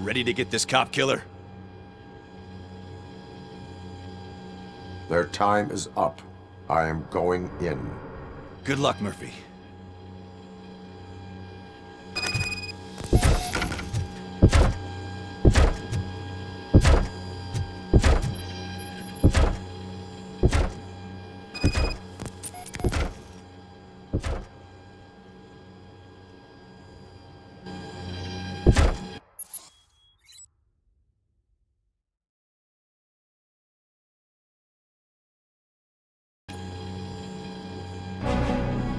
Ready to get this cop killer? Their time is up. I am going in. Good luck, Murphy.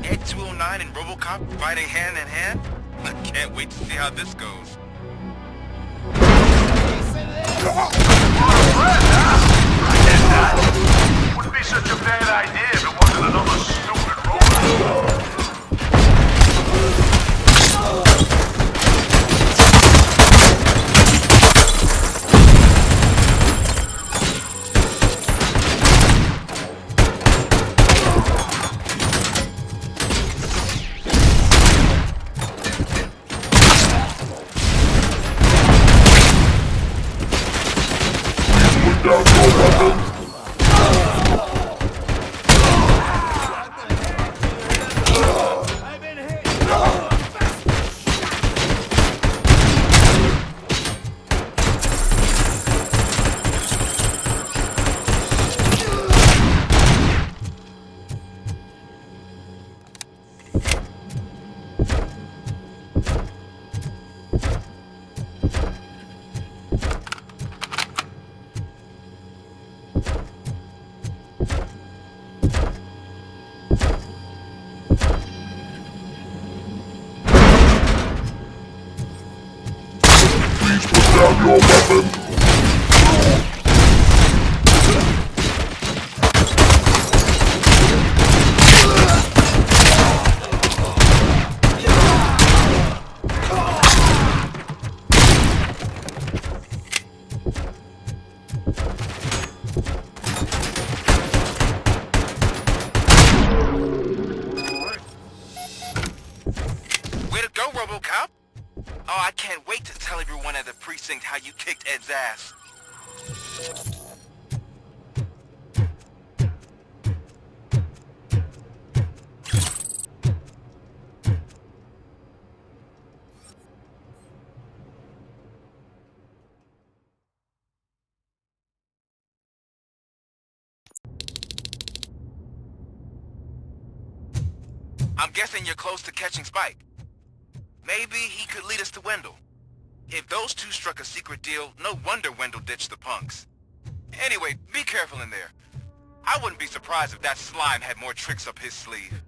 ED-209 and RoboCop fighting hand in hand? I can't wait to see how this goes. Wouldn't be such a bad idea if it wasn't another stupid robot. Down your weapon! Way to go, RoboCop! Oh, I can't wait to tell everyone at the precinct how you kicked Ed's ass. I'm guessing you're close to catching Spike. Maybe he could lead us to Wendell. If those two struck a secret deal, no wonder Wendell ditched the punks. Anyway, be careful in there. I wouldn't be surprised if that slime had more tricks up his sleeve.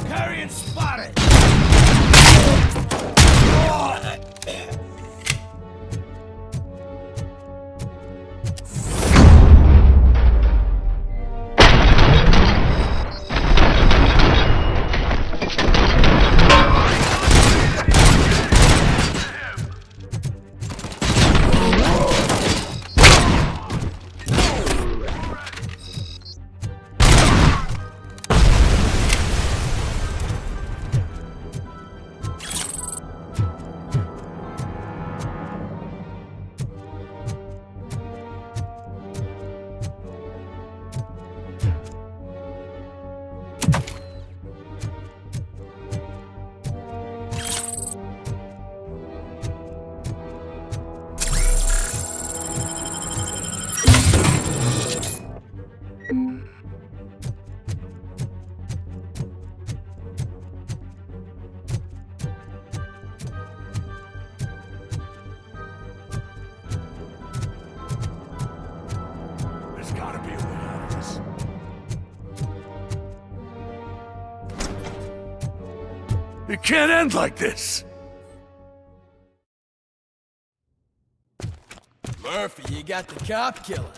Carrion spotted! It can't end like this. Murphy, you got the cop killer.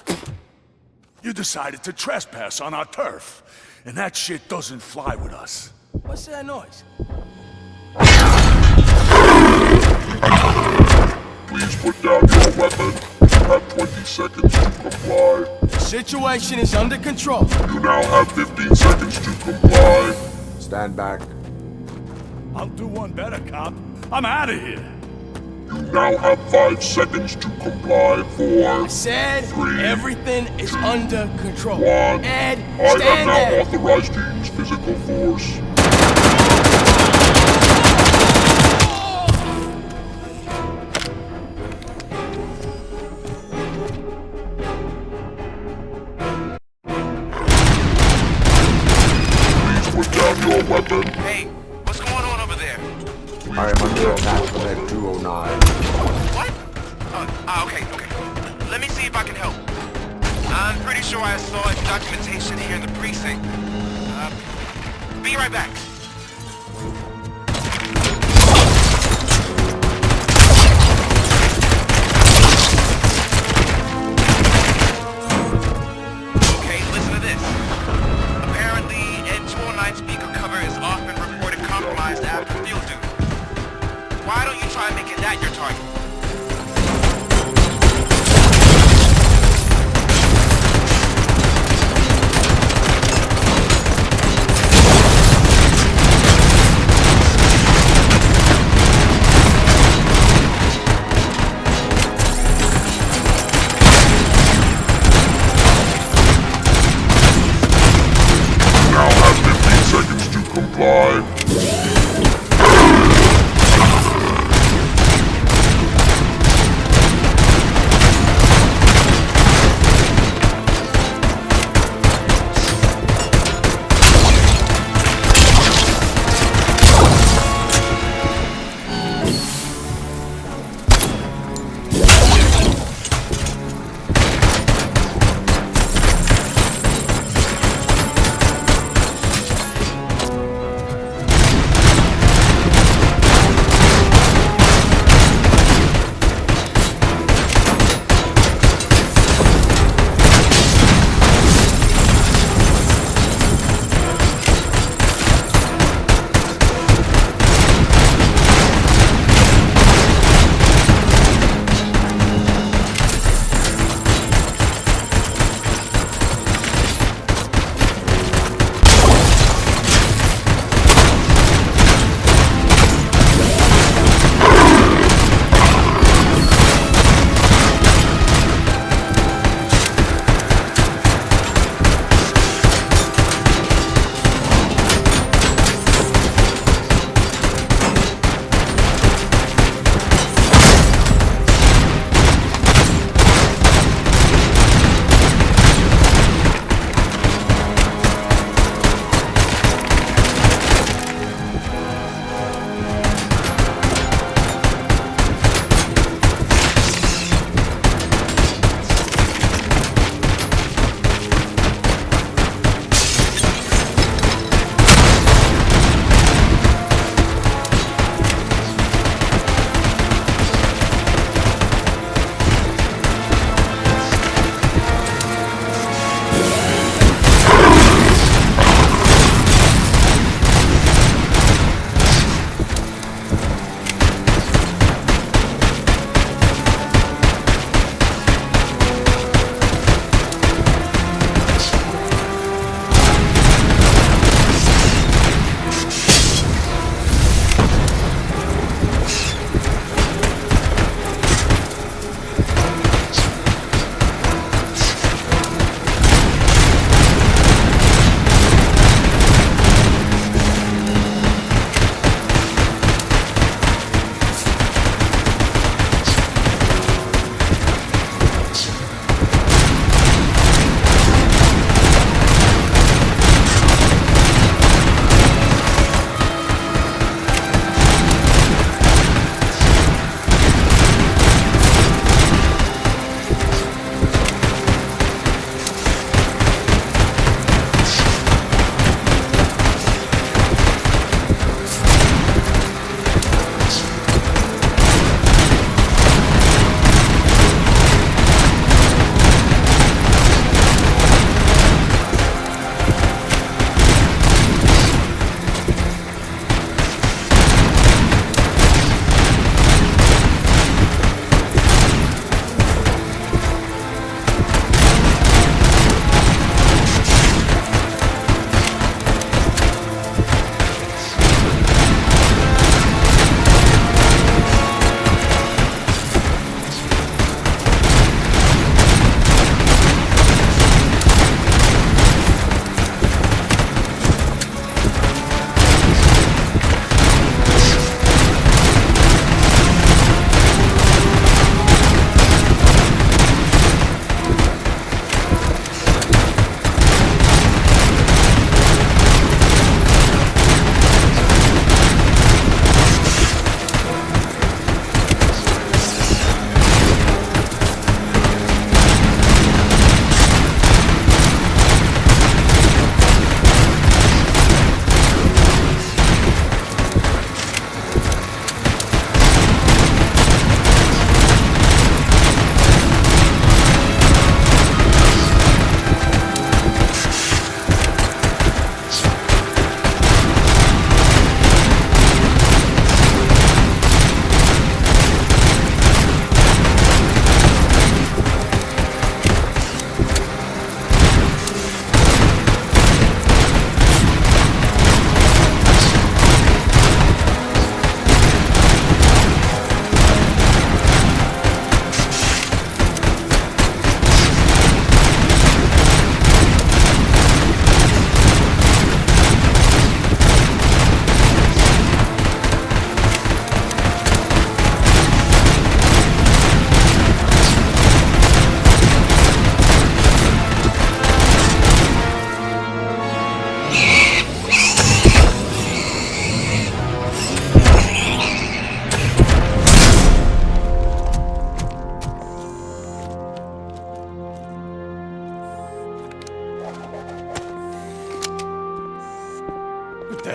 You decided to trespass on our turf, and that shit doesn't fly with us. What's that noise? Please put down your weapon. You have 20 seconds to comply. The situation is under control. You now have 15 seconds to comply. Stand back. I'll do one better, cop. I'm out of here. You now have 5 seconds to comply. 4, I said 3, everything is under control. 1. Ed, I have stand now there. authorized to use physical force. Please put down your weapon. Hey, what's going on over there? I am under attack from ED-209. What? Okay. Let me see if I can help. I'm pretty sure I saw his documentation here in the precinct. Be right back. Okay, listen to this. Apparently, ED-209 speaker cover is often reported compromised after field duty. Why don't you try making that your target? Now have 15 seconds to comply.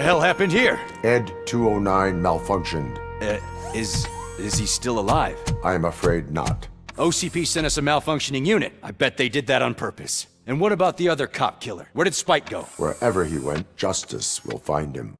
hell happened here? ED-209 malfunctioned. Is he still alive? I am afraid not. OCP sent us a malfunctioning unit. I bet they did that on purpose. And what about the other cop killer? Where did Spike go? Wherever he went, justice will find him.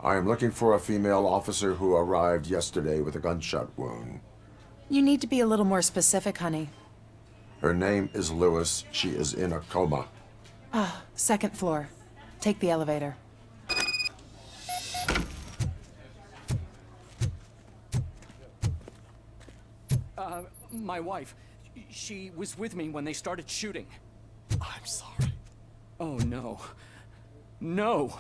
I am looking for a female officer who arrived yesterday with a gunshot wound. You need to be a little more specific, honey. Her name is Lewis. She is in a coma. Second floor. Take the elevator. My wife. She was with me when they started shooting. I'm sorry. Oh, no. No!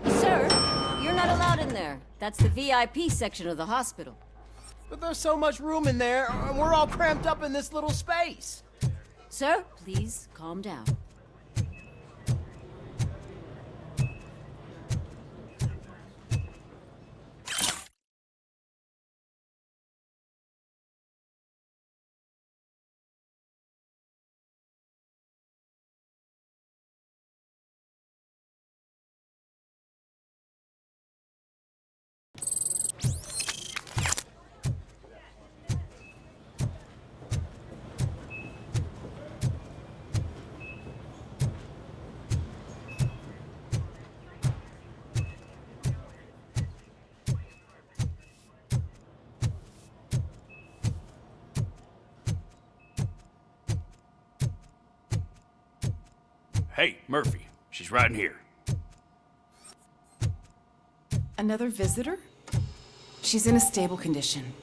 Sir, you're not allowed in there. That's the VIP section of the hospital. But there's so much room in there, and we're all cramped up in this little space. Sir, please calm down. Hey, Murphy. She's right in here. Another visitor? She's in a stable condition.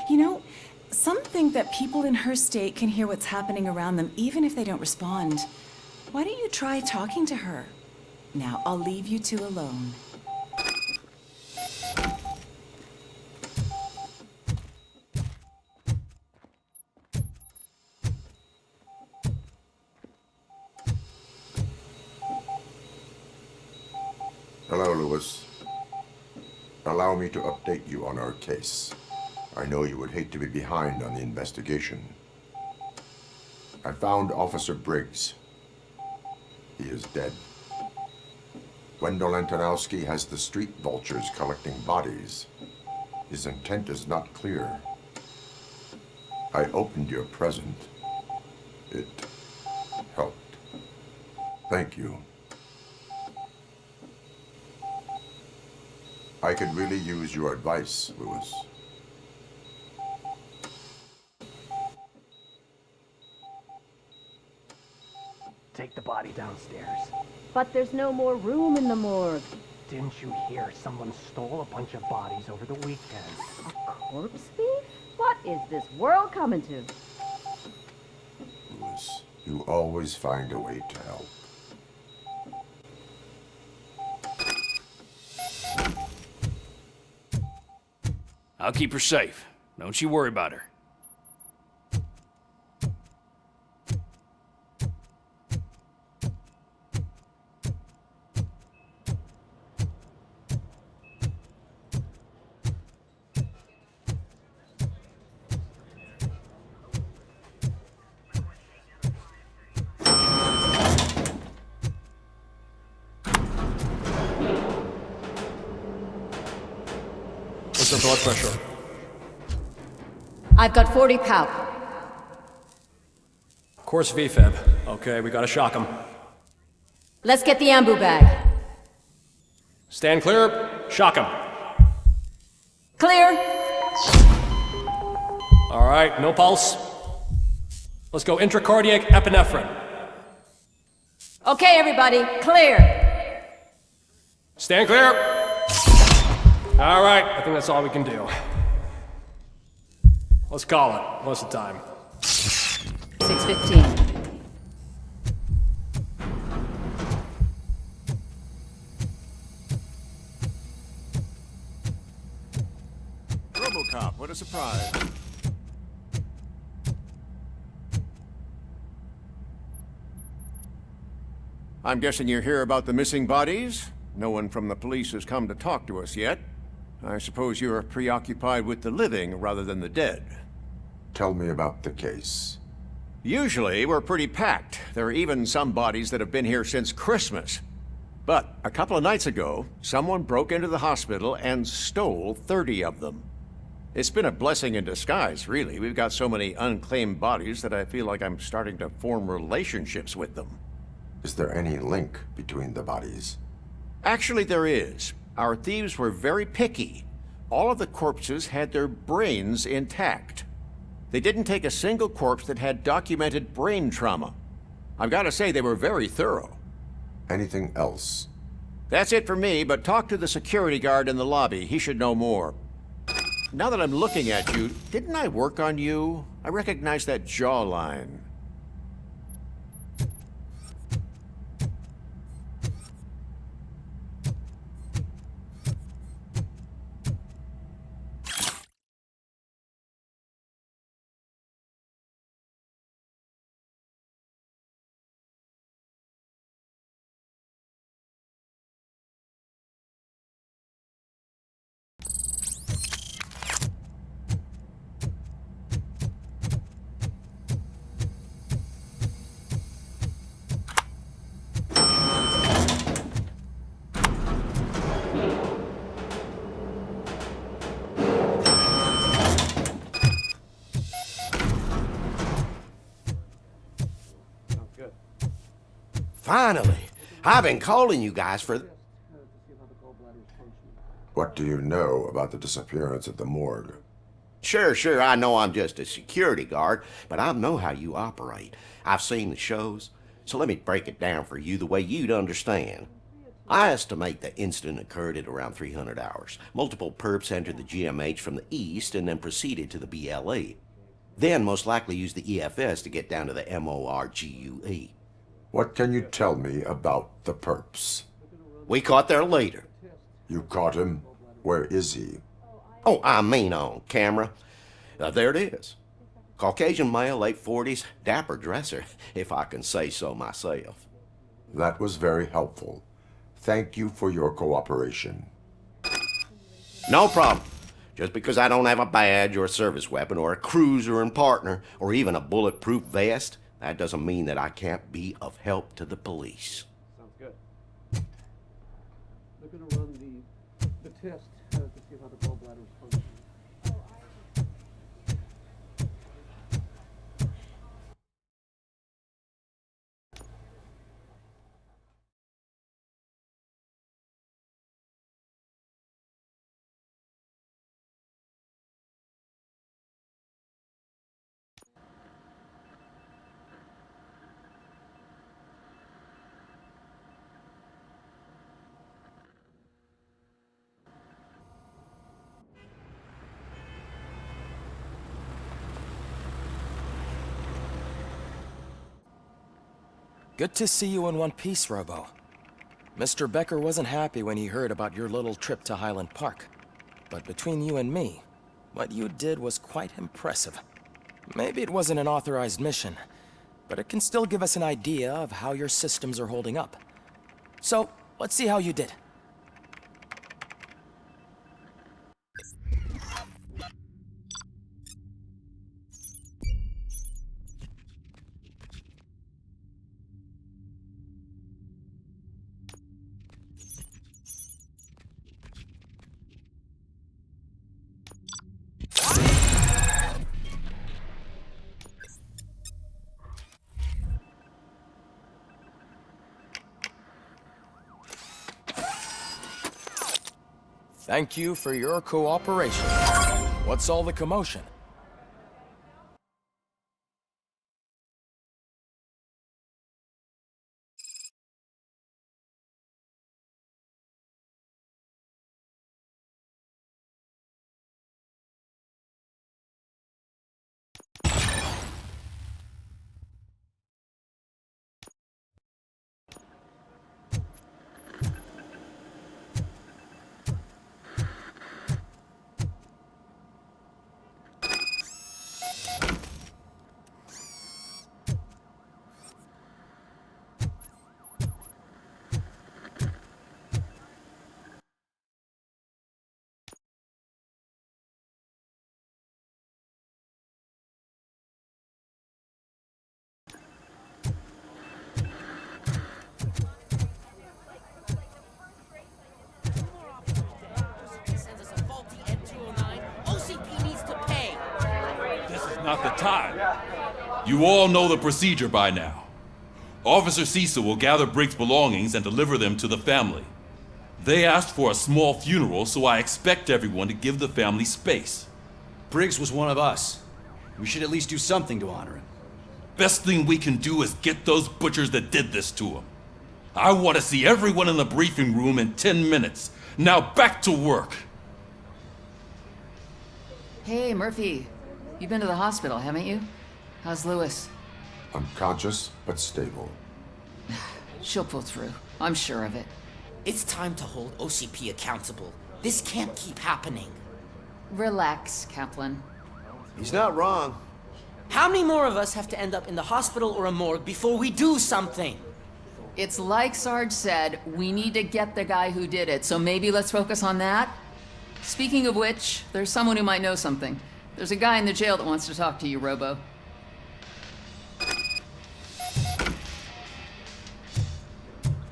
You know, some think that people in her state can hear what's happening around them even if they don't respond. Why don't you try talking to her? Now, I'll leave you two alone. Hello, Lewis. Allow me to update you on our case. I know you would hate to be behind on the investigation. I found Officer Briggs. He is dead. Wendell Antonowski has the street vultures collecting bodies. His intent is not clear. I opened your present. It helped. Thank you. I could really use your advice, Lewis. Take the body downstairs. But there's no more room in the morgue. Didn't you hear someone stole a bunch of bodies over the weekend? A corpse thief? What is this world coming to? Lewis, you always find a way to help. I'll keep her safe. Don't you worry about her. How's her blood pressure? I've got 40 pow. Course VFib. Okay, we gotta shock him. Let's get the ambu bag. Stand clear. Shock him. Clear. All right, no pulse. Let's go intracardiac epinephrine. Okay, everybody, clear. Stand clear. All right, I think that's all we can do. Let's call it. What's the time? 6:15. RoboCop, what a surprise. I'm guessing you're here about the missing bodies? No one from the police has come to talk to us yet. I suppose you're preoccupied with the living rather than the dead. Tell me about the case. Usually, we're pretty packed. There are even some bodies that have been here since Christmas. But a couple of nights ago, someone broke into the hospital and stole 30 of them. It's been a blessing in disguise, really. We've got so many unclaimed bodies that I feel like I'm starting to form relationships with them. Is there any link between the bodies? Actually, there is. Our thieves were very picky. All of the corpses had their brains intact. They didn't take a single corpse that had documented brain trauma. I've got to say, they were very thorough. Anything else? That's it for me, but talk to the security guard in the lobby. He should know more. Now that I'm looking at you, didn't I work on you? I recognize that jawline. Finally! I've been calling you guys for... What do you know about the disappearance at the morgue? Sure, I know I'm just a security guard, but I know how you operate. I've seen the shows, so let me break it down for you the way you'd understand. I estimate the incident occurred at around 300 hours. Multiple perps entered the GMH from the east and then proceeded to the BLE. Then most likely used the EFS to get down to the MORGUE. What can you tell me about the perps? We caught their leader. You caught him? Where is he? Oh, I mean on camera. There it is. Caucasian male, late 40s, dapper dresser, if I can say so myself. That was very helpful. Thank you for your cooperation. No problem. Just because I don't have a badge or a service weapon or a cruiser and partner or even a bulletproof vest, that doesn't mean that I can't be of help to the police. Sounds good. They're going to run the test to see how the gallbladder is functioning. Good to see you in one piece, Robo. Mr. Becker wasn't happy when he heard about your little trip to Highland Park. But between you and me, what you did was quite impressive. Maybe it wasn't an authorized mission, but it can still give us an idea of how your systems are holding up. So, let's see how you did. Thank you for your cooperation. What's all the commotion? OCP needs to pay. This is not the time. You all know the procedure by now. Officer Cecil will gather Briggs' belongings and deliver them to the family. They asked for a small funeral, so I expect everyone to give the family space. Briggs was one of us. We should at least do something to honor him. Best thing we can do is get those butchers that did this to him. I want to see everyone in the briefing room in 10 minutes. Now back to work. Hey, Murphy. You've been to the hospital, haven't you? How's Lewis? Unconscious, but stable. She'll pull through. I'm sure of it. It's time to hold OCP accountable. This can't keep happening. Relax, Kaplan. He's not wrong. How many more of us have to end up in the hospital or a morgue before we do something? It's like Sarge said, we need to get the guy who did it, so maybe let's focus on that? Speaking of which, there's someone who might know something. There's a guy in the jail that wants to talk to you, Robo.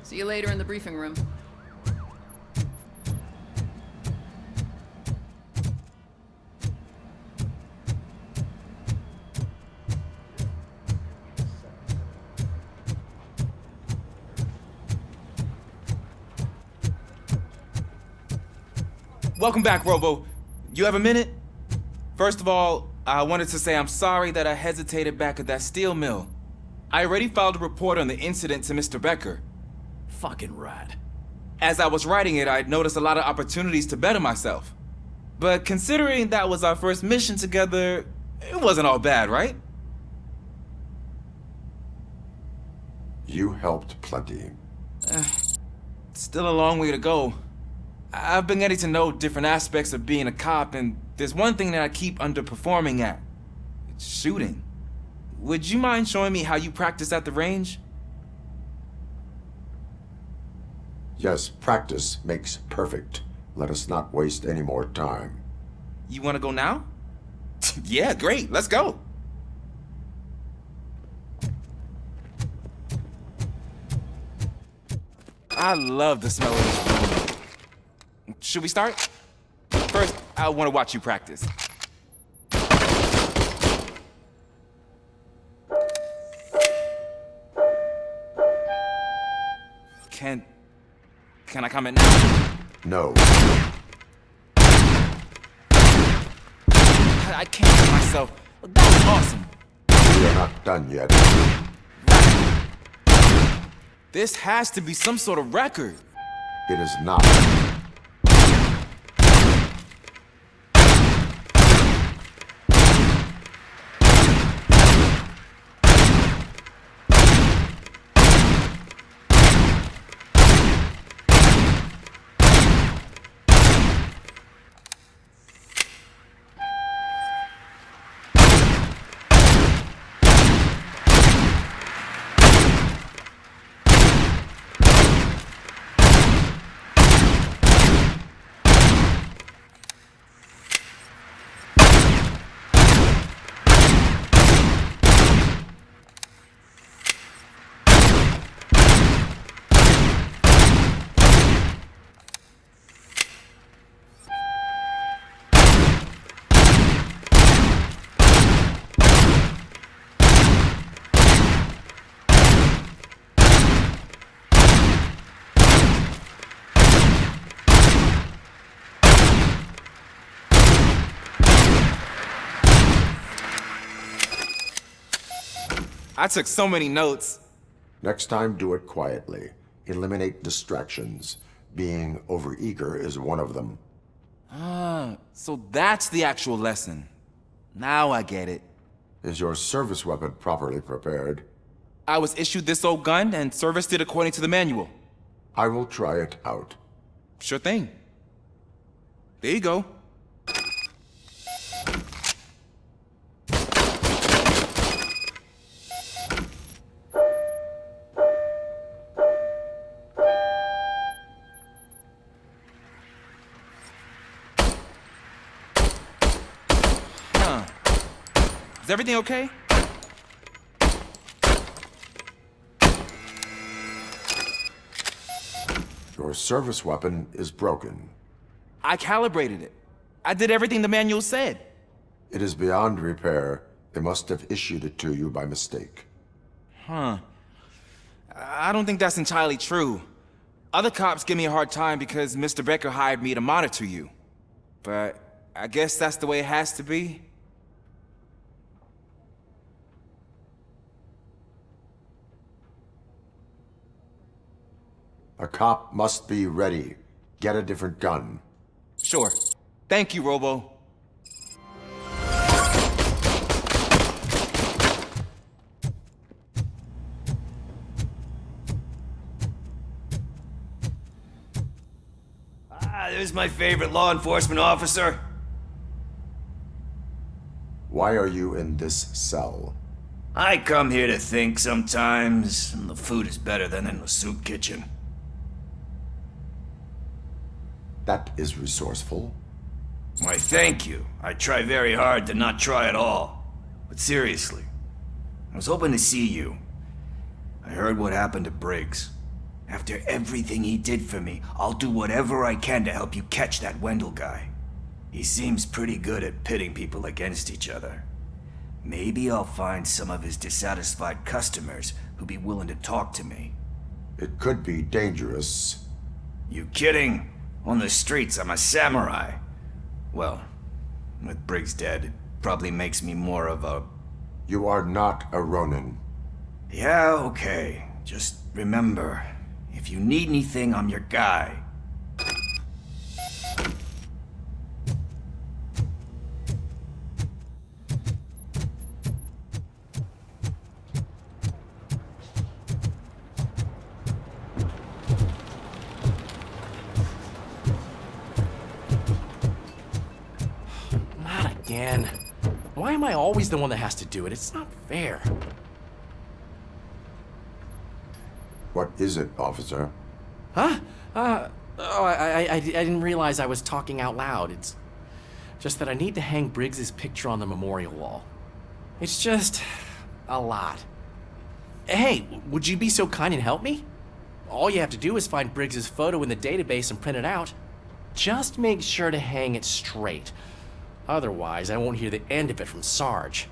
See you later in the briefing room. Welcome back, Robo. You have a minute? First of all, I wanted to say I'm sorry that I hesitated back at that steel mill. I already filed a report on the incident to Mr. Becker. Fucking rad. As I was writing it, I'd noticed a lot of opportunities to better myself. But considering that was our first mission together, it wasn't all bad, right? You helped plenty. Still a long way to go. I've been getting to know different aspects of being a cop, and there's one thing that I keep underperforming at. It's shooting. Would you mind showing me how you practice at the range? Yes, practice makes perfect. Let us not waste any more time. You want to go now? Yeah, great. Let's go. I love the smell of this room. Should we start? First, I want to watch you practice. Can I comment now? No. I can't help myself. That was awesome. We are not done yet. This has to be some sort of record. It is not. I took so many notes. Next time, do it quietly. Eliminate distractions. Being overeager is one of them. Ah, so that's the actual lesson. Now I get it. Is your service weapon properly prepared? I was issued this old gun and serviced it according to the manual. I will try it out. Sure thing. There you go. Huh. Is everything okay? Your service weapon is broken. I calibrated it. I did everything the manual said. It is beyond repair. They must have issued it to you by mistake. Huh. I don't think that's entirely true. Other cops give me a hard time because Mr. Becker hired me to monitor you. But I guess that's the way it has to be. A cop must be ready. Get a different gun. Sure. Thank you, Robo. There's my favorite law enforcement officer. Why are you in this cell? I come here to think sometimes, and the food is better than in the soup kitchen. That is resourceful. Why, thank you. I try very hard to not try at all. But seriously, I was hoping to see you. I heard what happened to Briggs. After everything he did for me, I'll do whatever I can to help you catch that Wendell guy. He seems pretty good at pitting people against each other. Maybe I'll find some of his dissatisfied customers who'd be willing to talk to me. It could be dangerous. You kidding? On the streets, I'm a samurai. Well, with Briggs dead, it probably makes me more of a... You are not a Ronin. Yeah, okay. Just remember, if you need anything, I'm your guy. Not again. Why am I always the one that has to do it? It's not fair. What is it, officer? Huh? I didn't realize I was talking out loud. It's just that I need to hang Briggs's picture on the memorial wall. It's just a lot. Hey, would you be so kind and help me? All you have to do is find Briggs's photo in the database and print it out. Just make sure to hang it straight. Otherwise, I won't hear the end of it from Sarge.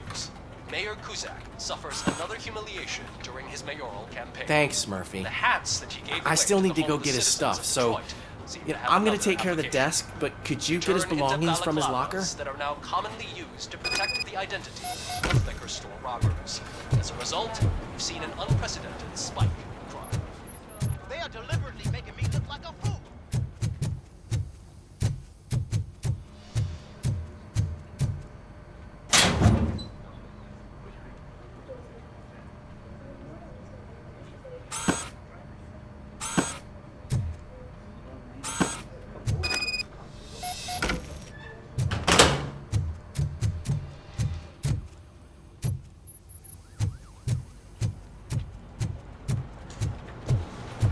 news. Mayor Kuzak suffers another humiliation during his mayoral campaign. Thanks, Murphy. The hats that he gave I away still to need the to go get his homeless stuff, citizens of so Detroit seem to have I'm gonna another take care of the application. desk, but could you get his Turn into belongings from his locker? balaclavas that are now commonly used to protect the identity of liquor store robbers. As a result, we've seen an unprecedented spike in crime. They are deliberately making me look like a fool.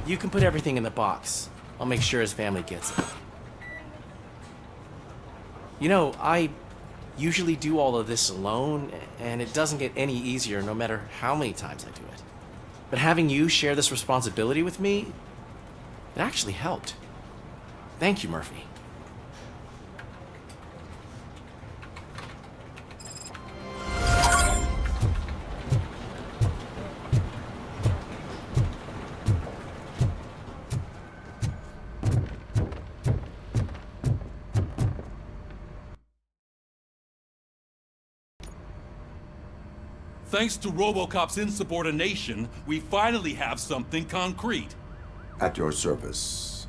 You can put everything in the box. I'll make sure his family gets it. You know, I usually do all of this alone, and it doesn't get any easier no matter how many times I do it. But having you share this responsibility with me, it actually helped. Thank you, Murphy. Thanks to RoboCop's insubordination, we finally have something concrete. At your service.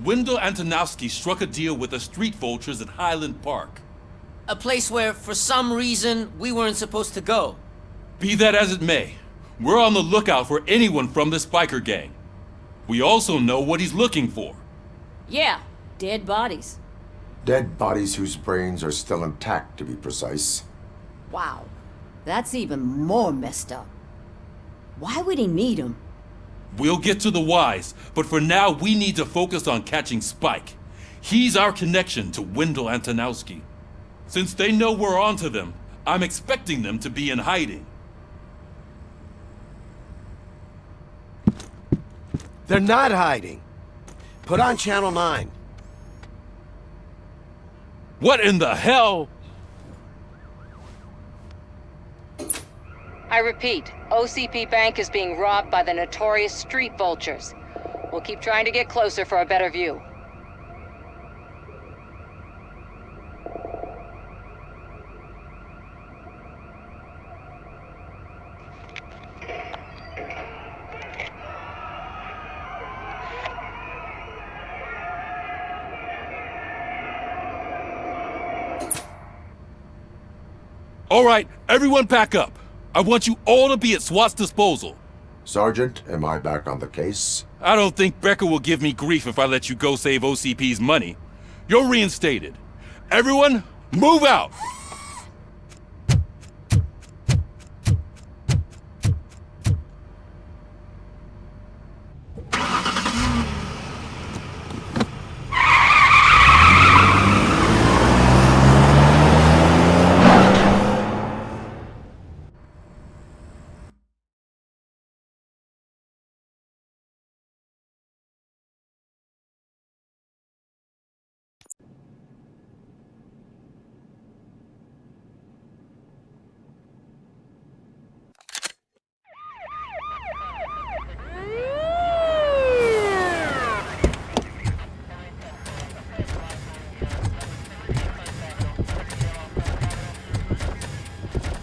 Wendell Antonowski struck a deal with the street vultures at Highland Park. A place where, for some reason, we weren't supposed to go. Be that as it may, we're on the lookout for anyone from this biker gang. We also know what he's looking for. Yeah, dead bodies. Dead bodies whose brains are still intact, to be precise. Wow, that's even more messed up. Why would he need them? We'll get to the whys, but for now we need to focus on catching Spike. He's our connection to Wendell Antonowski. Since they know we're onto them, I'm expecting them to be in hiding. They're not hiding. Put on Channel 9. What in the hell? I repeat, OCP Bank is being robbed by the notorious street vultures. We'll keep trying to get closer for a better view. All right, everyone pack up. I want you all to be at SWAT's disposal. Sergeant, am I back on the case? I don't think Becker will give me grief if I let you go save OCP's money. You're reinstated. Everyone, move out!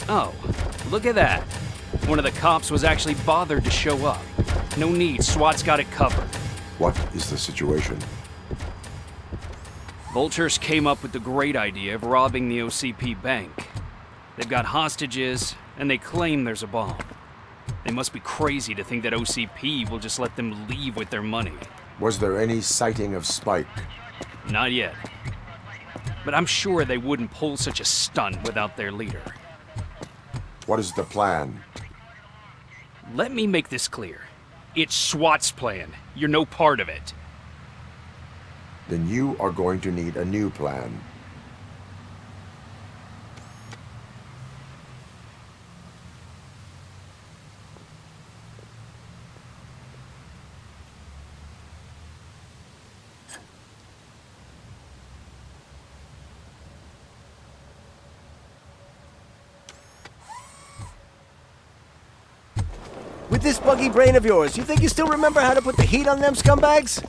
Oh, look at that. One of the cops was actually bothered to show up. No need, SWAT's got it covered. What is the situation? Vultures came up with the great idea of robbing the OCP bank. They've got hostages, and they claim there's a bomb. They must be crazy to think that OCP will just let them leave with their money. Was there any sighting of Spike? Not yet. But I'm sure they wouldn't pull such a stunt without their leader. What is the plan? Let me make this clear. It's SWAT's plan. You're no part of it. Then you are going to need a new plan. With this buggy brain of yours, you think you still remember how to put the heat on them scumbags?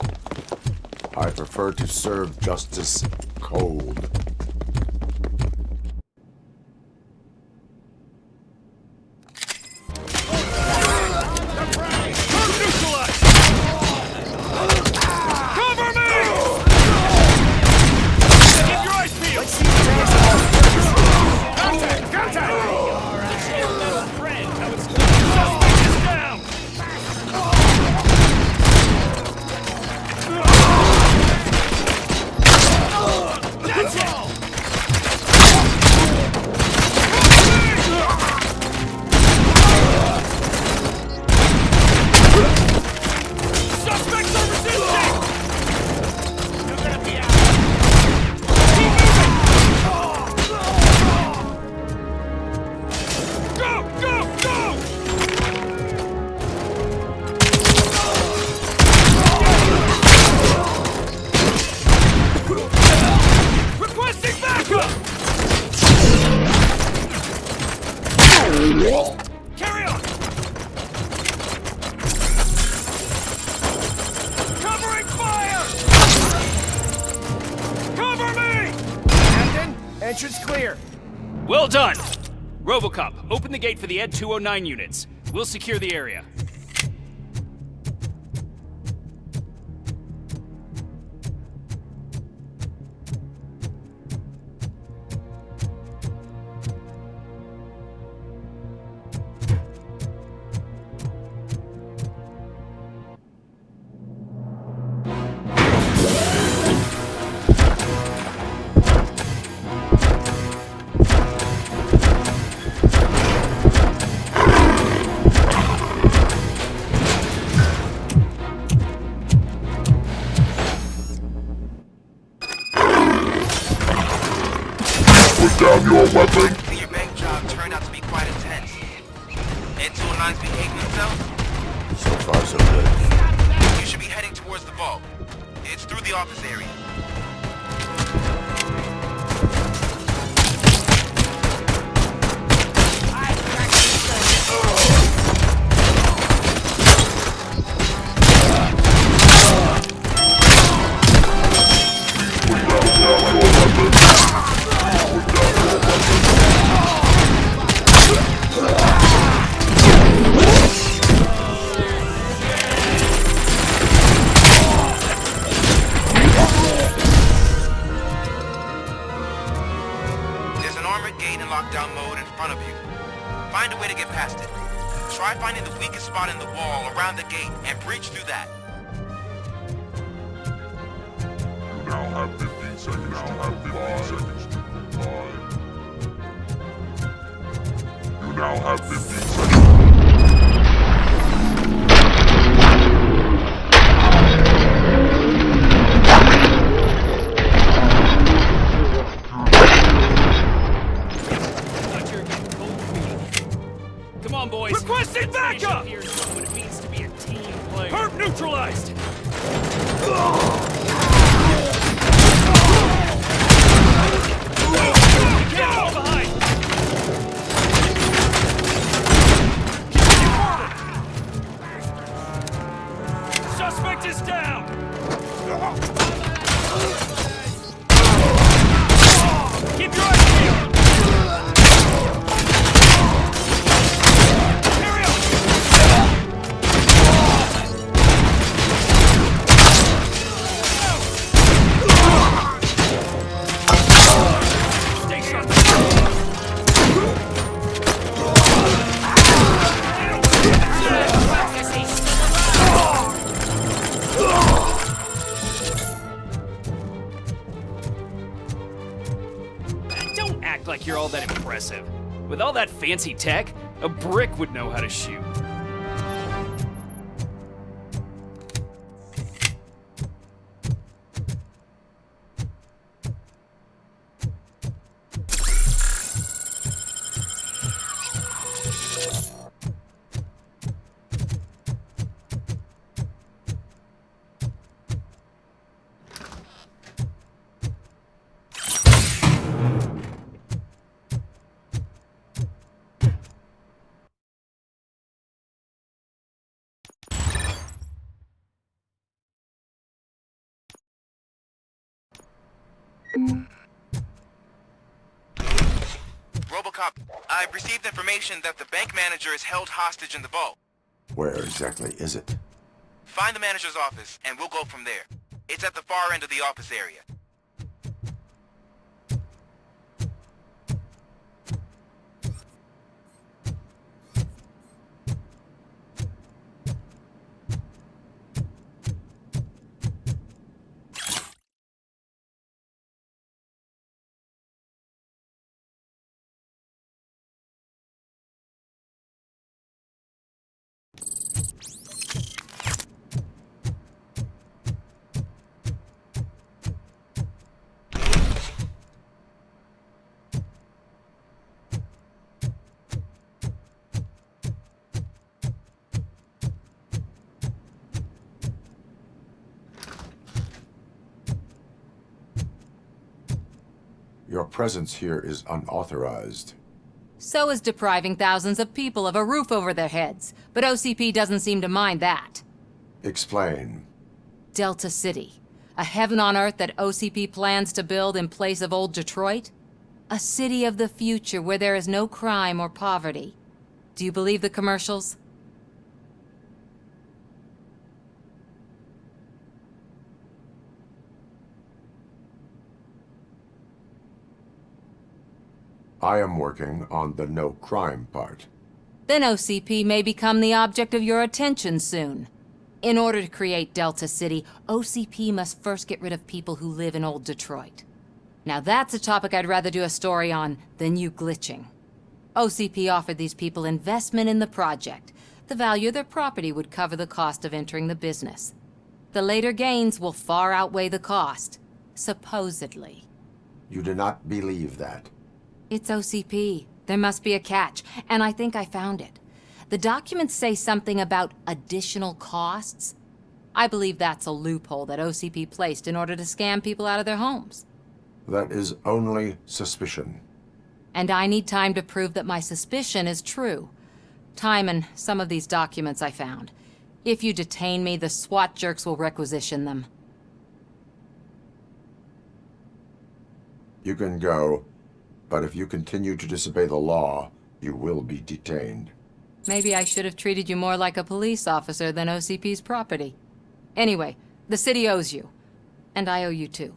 I prefer to serve justice cold. Carry on! Covering fire! Cover me! Captain, entrance clear. Well done! RoboCop, open the gate for the ED-209 units. We'll secure the area. Down your weapon! Your bank job turned out to be quite intense. ED-209's behaving themselves? So far, so good. You should be heading towards the vault. It's through the office area. Lockdown mode in front of you. Find a way to get past it. Try finding the weakest spot in the wall around the gate and breach through that. You now have 15 seconds. You now have 15 seconds. Come on, boys. Requesting backup! Here's what it means to be a team player. Perp neutralized! Get all behind! Suspect is down! Keep your eyes peeled! Act like you're all that impressive. With all that fancy tech, a brick would know how to shoot. RoboCop, I've received information that the bank manager is held hostage in the vault. Where exactly is it? Find the manager's office, and we'll go from there. It's at the far end of the office area. Your presence here is unauthorized. So is depriving thousands of people of a roof over their heads, but OCP doesn't seem to mind that. Explain. Delta City, a heaven on earth that OCP plans to build in place of old Detroit? A city of the future where there is no crime or poverty. Do you believe the commercials? I am working on the no crime part. Then OCP may become the object of your attention soon. In order to create Delta City, OCP must first get rid of people who live in old Detroit. Now that's a topic I'd rather do a story on than you glitching. OCP offered these people investment in the project. The value of their property would cover the cost of entering the business. The later gains will far outweigh the cost, supposedly. You do not believe that? It's OCP. There must be a catch, and I think I found it. The documents say something about additional costs. I believe that's a loophole that OCP placed in order to scam people out of their homes. That is only suspicion. And I need time to prove that my suspicion is true. Time and some of these documents I found. If you detain me, the SWAT jerks will requisition them. You can go, but if you continue to disobey the law, you will be detained. Maybe I should have treated you more like a police officer than OCP's property. Anyway, the city owes you. And I owe you too.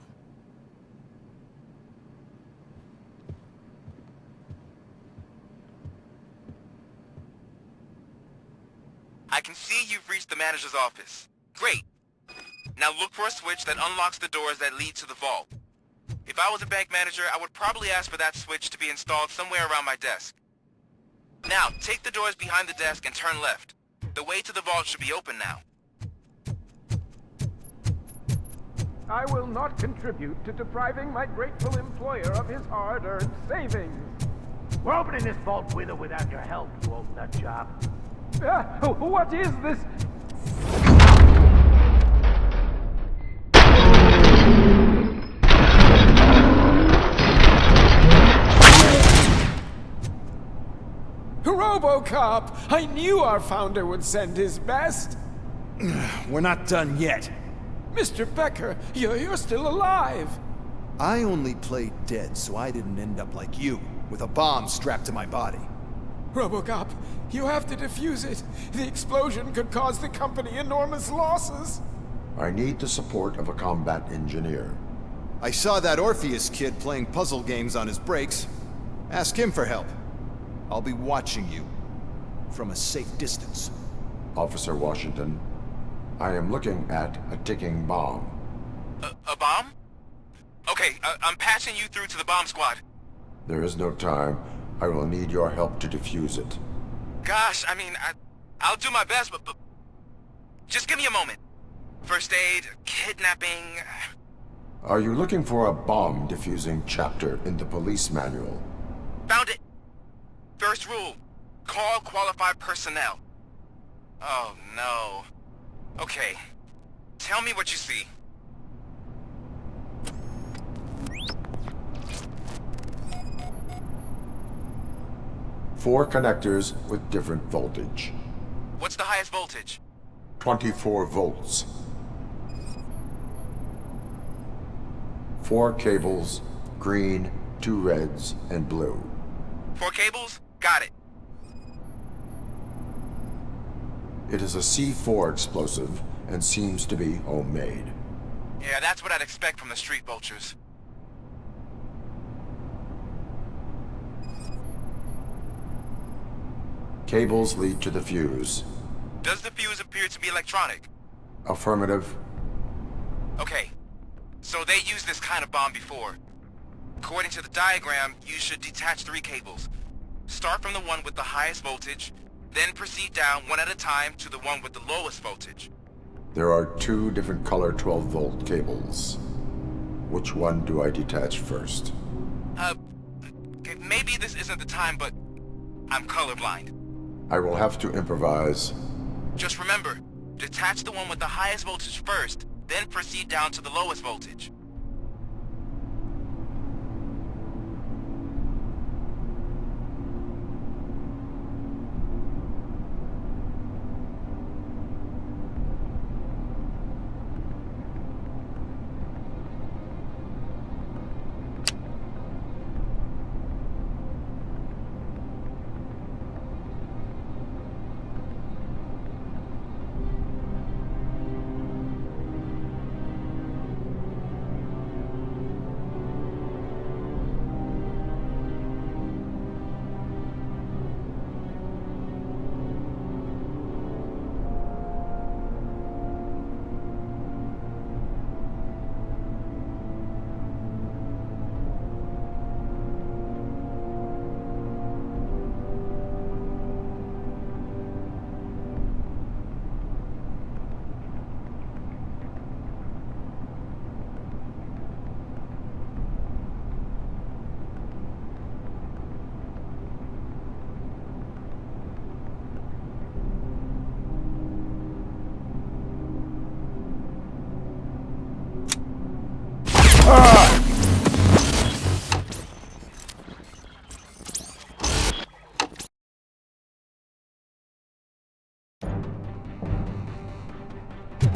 I can see you've reached the manager's office. Great. Now look for a switch that unlocks the doors that lead to the vault. If I was a bank manager, I would probably ask for that switch to be installed somewhere around my desk. Now, take the doors behind the desk and turn left. The way to the vault should be open now. I will not contribute to depriving my grateful employer of his hard-earned savings. We're opening this vault with or without your help, you old nut job. What is this? RoboCop! I knew our founder would send his best. We're not done yet. Mr. Becker, you're still alive. I only played dead so I didn't end up like you, with a bomb strapped to my body. RoboCop, you have to defuse it. The explosion could cause the company enormous losses. I need the support of a combat engineer. I saw that Orpheus kid playing puzzle games on his breaks. Ask him for help. I'll be watching you from a safe distance. Officer Washington, I am looking at a ticking bomb. A bomb? Okay, I'm passing you through to the bomb squad. There is no time. I will need your help to defuse it. Gosh, I mean, I'll do my best, but just give me a moment. First aid, kidnapping... Are you looking for a bomb defusing chapter in the police manual? Found it! First rule, call qualified personnel. Oh no. Okay, tell me what you see. Four connectors with different voltage. What's the highest voltage? 24 volts. 4 cables, green, 2 reds, and blue. 4 cables? Got it. It is a C4 explosive and seems to be homemade. Yeah, that's what I'd expect from the street vultures. Cables lead to the fuse. Does the fuse appear to be electronic? Affirmative. Okay, so they used this kind of bomb before. According to the diagram, you should detach 3 cables. Start from the one with the highest voltage, then proceed down one at a time to the one with the lowest voltage. There are 2 different color 12-volt cables. Which one do I detach first? Okay, maybe this isn't the time, but I'm colorblind. I will have to improvise. Just remember, detach the one with the highest voltage first, then proceed down to the lowest voltage.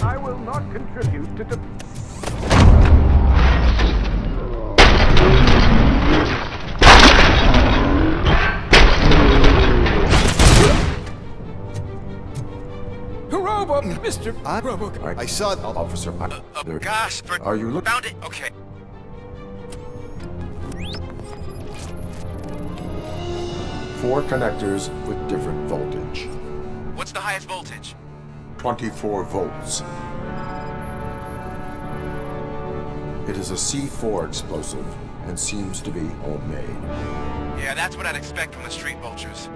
I will not contribute to Mr. RoboCop. I saw Officer. Gosh, Are you looking? Found it. Okay. Four connectors with different voltage. What's the highest voltage? 24 volts. It is a C4 explosive and seems to be homemade. Yeah, that's what I'd expect from the street vultures.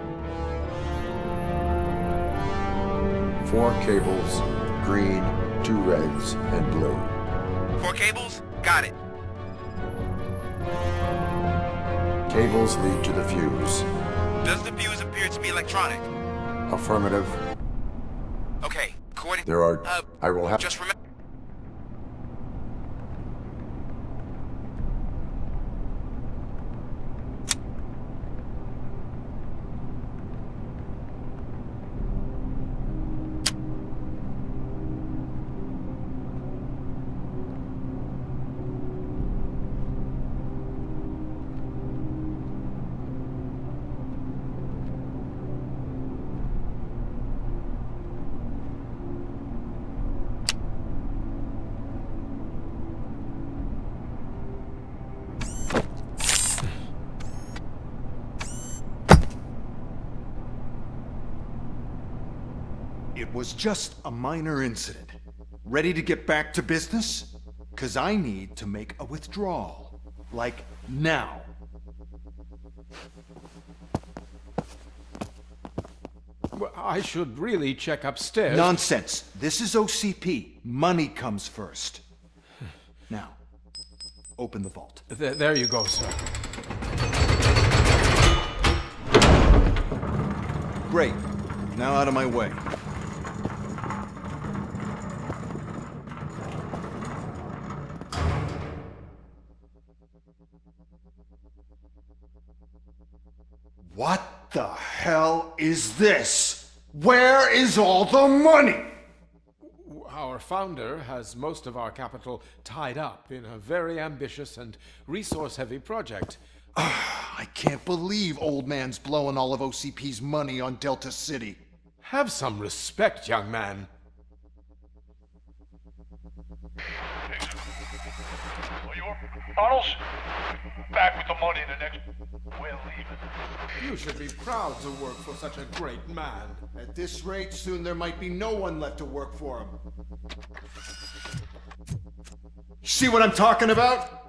4 cables, green, 2 reds, and blue. 4 cables? Got it. Cables lead to the fuse. Does the fuse appear to be electronic? Affirmative. Okay, according... There are... I will have... Just remember... It was just a minor incident. Ready to get back to business? 'Cause I need to make a withdrawal. Like, now. Well, I should really check upstairs. Nonsense. This is OCP. Money comes first. Now, open the vault. There you go, sir. Great. Now out of my way. What the hell is this? Where is all the money? Our founder has most of our capital tied up in a very ambitious and resource-heavy project. I can't believe old man's blowing all of OCP's money on Delta City. Have some respect, young man. Arnold's back with the money in the next... We're leaving. You should be proud to work for such a great man. At this rate, soon there might be no one left to work for him. See what I'm talking about?